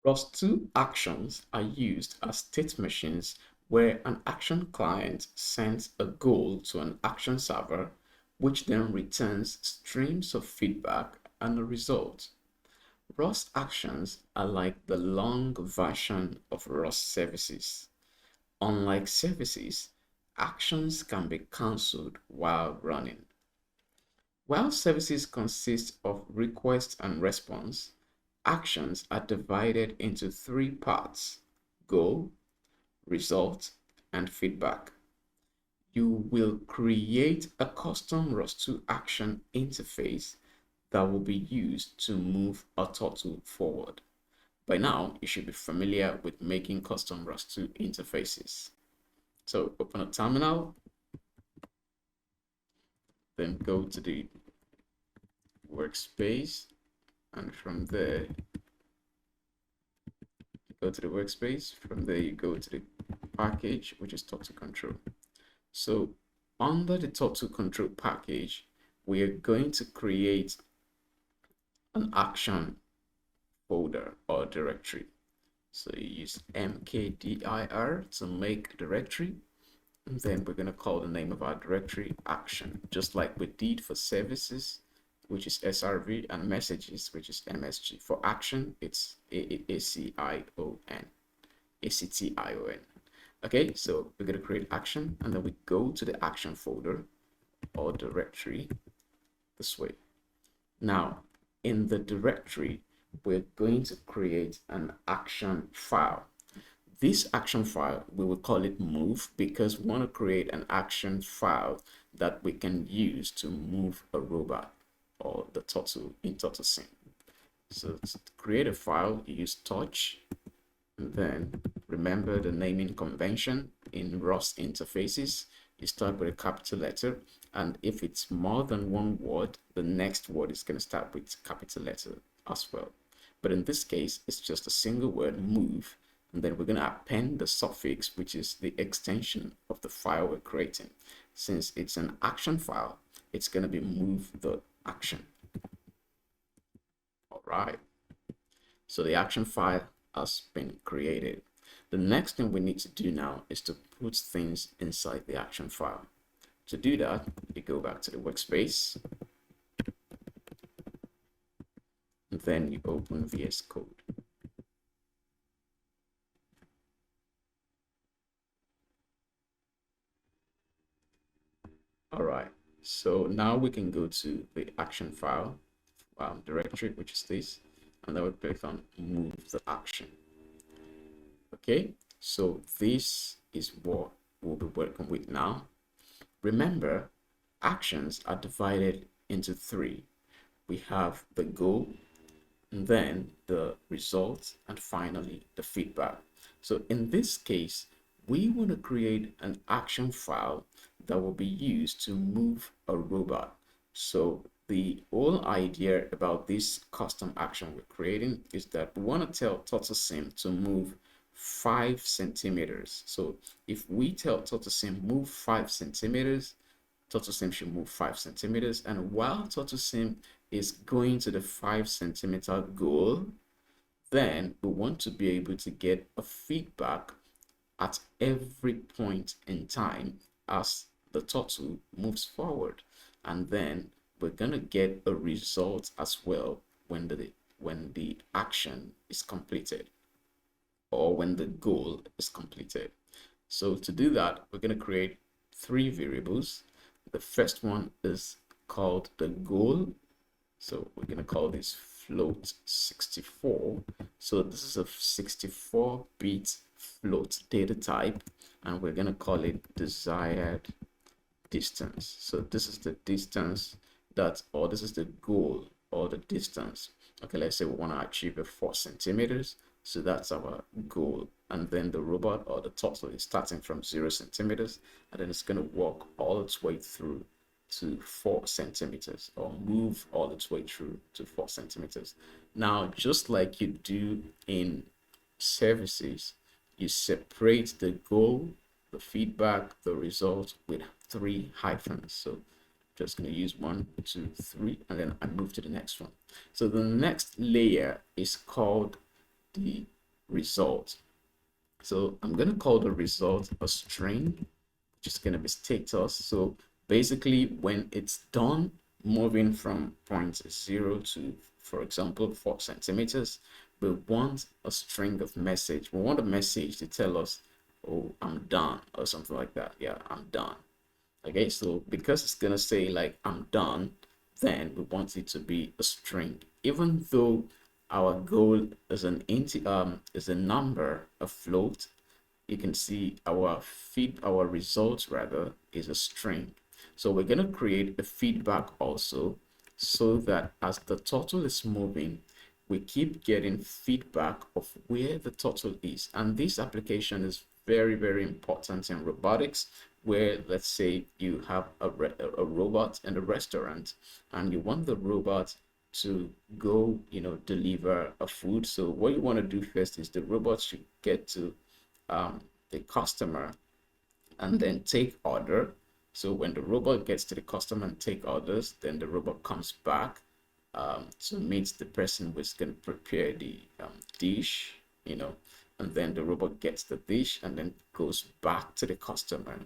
ROS2 actions are used as state machines where an action client sends a goal to an action server, which then returns streams of feedback and a result. ROS actions are like the long version of ROS services. Unlike services, actions can be cancelled while running. While services consist of request and response, actions are divided into three parts: goal, result, and feedback. You will create a custom ROS2 action interface that will be used to move a turtle forward. By now, you should be familiar with making custom ROS2 interfaces. So open a terminal, then go to the workspace, and from there, go to the workspace. From there, you go to the package, which is turtle control. So under the turtle control package, we are going to create an action folder or directory. So you use mkdir to make a directory, and then we're going to call the name of our directory action, just like we did for services, which is SRV, and messages, which is MSG. For action, it's ACTION. Okay, so we're going to create action, and then we go to the action folder or directory this way. Now, in the directory, we're going to create an action file. This action file, we will call it move, because we want to create an action file that we can use to move a robot or the turtle in TurtleSim. So to create a file, you use touch, and then remember the naming convention in ROS interfaces. You start with a capital letter, and if it's more than one word, the next word is going to start with capital letter as well. But in this case, it's just a single word, move, and then we're going to append the suffix, which is the extension of the file we're creating. Since it's an action file, it's going to be move the action. All right. So the action file has been created. The next thing we need to do now is to put things inside the action file. To do that, you go back to the workspace, and then you open VS Code. All right, so now we can go to the action file directory, which is this, and then we click on move the action. Okay, so this is what we'll be working with now. Remember, actions are divided into three. We have the goal, and then the result, and finally the feedback. So in this case, we want to create an action file that will be used to move a robot. So the whole idea about this custom action we're creating is that we want to tell TurtleSim to move 5 centimeters. So if we tell TurtleSim move 5 centimeters, TurtleSim should move 5 centimeters. And while TurtleSim is going to the 5 centimeter goal, then we want to be able to get a feedback at every point in time as the turtle moves forward. And then we're going to get a result as well when the action is completed, or when the goal is completed. So to do that, we're going to create 3 variables. The first one is called the goal. So we're going to call this float 64. So this is a 64-bit float data type, and we're going to call it desired distance. So this is the distance or this is the goal or the distance. Okay, let's say we want to achieve a 4 centimeters. So that's our goal. And then the robot or the turtle is starting from 0 centimeters, and then it's going to walk all its way through to 4 centimeters, or move all its way through to 4 centimeters. Now, just like you do in services, you separate the goal, the feedback, the result with 3 hyphens. So just going to use 1, 2, 3, and then I move to the next one. So the next layer is called the result. So I'm going to call the result a string, which is going to be status. So basically, when it's done moving from point 0 to, for example, 4 centimeters, we want a string of message. We want a message to tell us, oh, I'm done, or something like that. Yeah, I'm done. Okay, so because it's going to say like I'm done, then we want it to be a string, even though our goal is is a number, a float. You can see our results rather is a string. So we're going to create a feedback also, so that as the turtle is moving, we keep getting feedback of where the turtle is. And this application is very, very important in robotics, where let's say you have a robot in a restaurant and you want the robot to go, deliver a food. So what you want to do first is the robot should get to the customer and then take order. So when the robot gets to the customer and take orders, then the robot comes back to meet the person who's going to prepare the dish, and then the robot gets the dish and then goes back to the customer,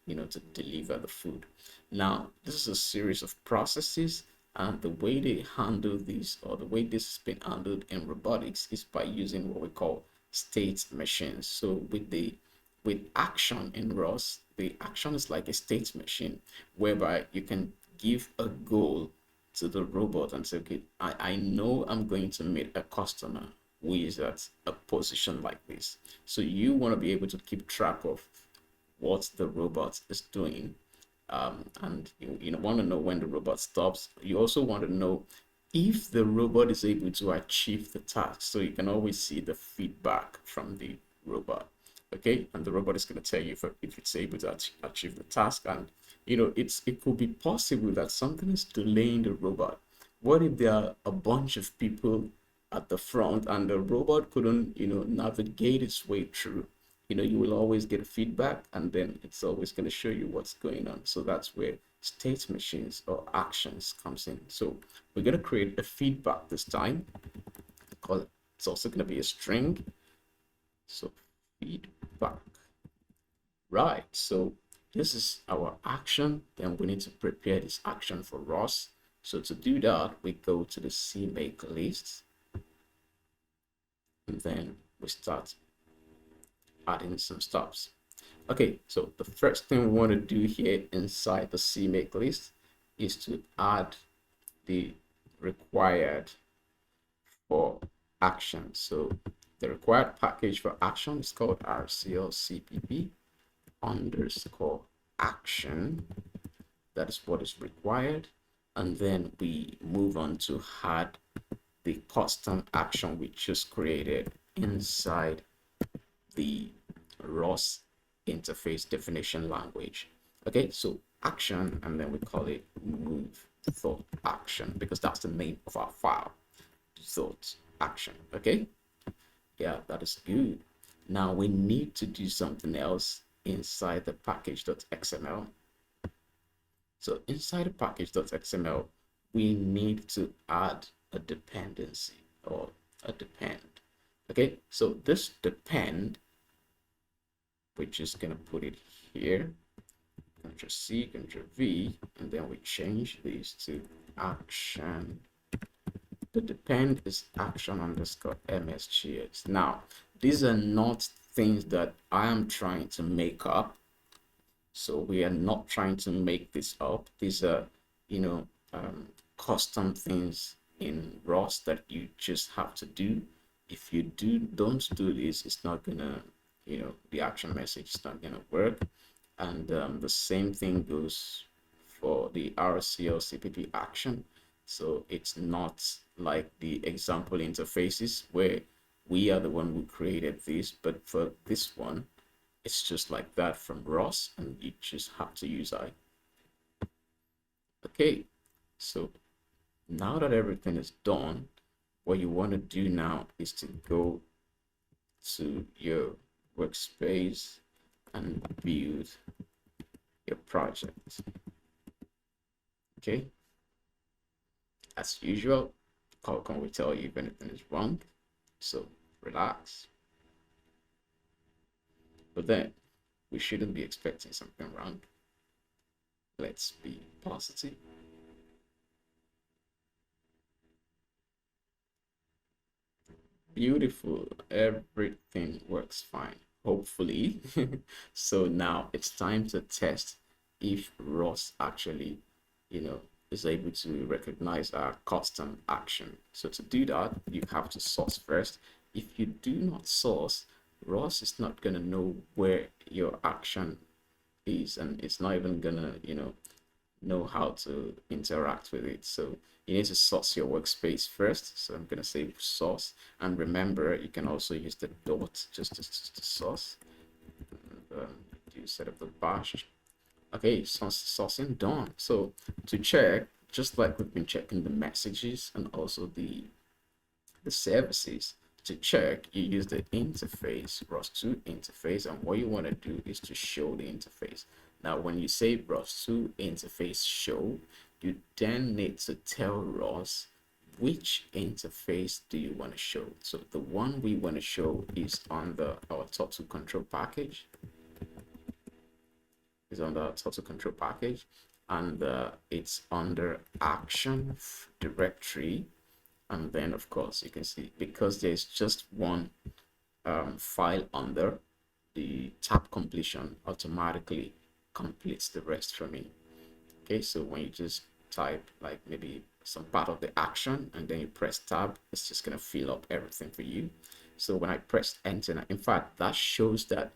to deliver the food. Now, this is a series of processes, and the way they handle this, or the way this has been handled in robotics, is by using what we call state machines. So with action in ROS, the action is like a state machine, whereby you can give a goal to the robot and say, okay, I know I'm going to meet a customer who is at a position like this. So you want to be able to keep track of what the robot is doing. And you want to know when the robot stops. You also want to know if the robot is able to achieve the task. So you can always see the feedback from the robot. Okay, and the robot is going to tell you if it's able to achieve the task. And it could be possible that something is delaying the robot. What if there are a bunch of people at the front and the robot couldn't navigate its way through? You will always get feedback, and then it's always going to show you what's going on. So that's where state machines or actions comes in. So we're going to create a feedback this time. It's also going to be a string. So feedback. Right, so this is our action. Then we need to prepare this action for ROS. So to do that, we go to the CMake list, and then we start adding some stops. Okay, so the first thing we want to do here inside the CMake list is to add the required for action. So the required package for action is called RCL-CPP underscore action. That is what is required. And then we move on to add the custom action we just created inside the ROS interface definition language. Okay, so action, and then we call it move thought action, because that's the name of our file, thought action. Okay, yeah, that is good. Now we need to do something else inside the package.xml. So inside the package.xml, we need to add a dependency or a depend. Okay, so this depend, we're just gonna put it here, Ctrl C, Ctrl V, and then we change this to action. The depend is action underscore MSGX. Now, these are not things that I am trying to make up. So we are not trying to make this up. These are, custom things in ROS that you just have to do. If you don't do this, it's not gonna, the action message is not gonna work. And the same thing goes for the RCL-CPP action. So it's not like the example interfaces where we are the one who created this, but for this one, it's just like that from ROS, and you just have to use I. Okay, so now that everything is done, what you want to do now is to go to your workspace and build your project. Okay, as usual, Qualcomm will tell you if anything is wrong. So relax. But then we shouldn't be expecting something wrong. Let's be positive. Beautiful. Everything works fine, hopefully. So now it's time to test if ROS actually, you know, is able to recognize our custom action. So to do that, you have to source first. If you do not source, ROS is not going to know where your action is, and it's not even gonna, know how to interact with it. So you need to source your workspace first. So I'm gonna say source, and remember you can also use the dot just to source. And, you set up the bash. Okay, sourcing done. So to check, just like we've been checking the messages and also the services, to check, you use the interface, ROS2 interface, and what you want to do is to show the interface. Now, when you say ROS2 interface show, you then need to tell ROS which interface do you want to show. So the one we want to show is on our total control package. Is on the total control package, and it's under action directory. And then of course you can see, because there's just one file under, the tab completion automatically completes the rest for me. Okay, so when you just type like maybe some part of the action and then you press tab, it's just gonna fill up everything for you. So when I press enter, in fact that shows that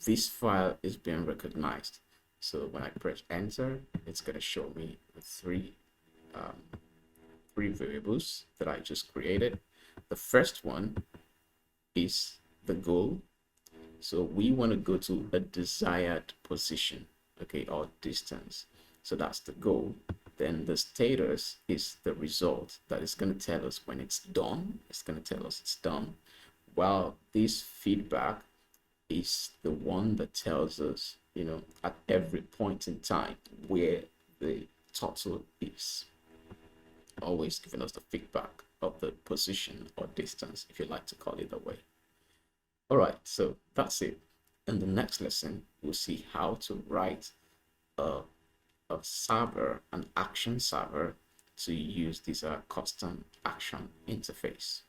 this file is being recognized. So when I press enter, it's gonna show me the three variables that I just created. The first one is the goal. So we want to go to a desired position, okay, or distance. So that's the goal. Then the status is the result that is going to tell us when it's done. It's going to tell us it's done. While this feedback is the one that tells us, at every point in time where the total is, always giving us the feedback of the position or distance, if you like to call it that way. All right, so that's it. In the next lesson, we'll see how to write a server, an action server, to use this custom action interface.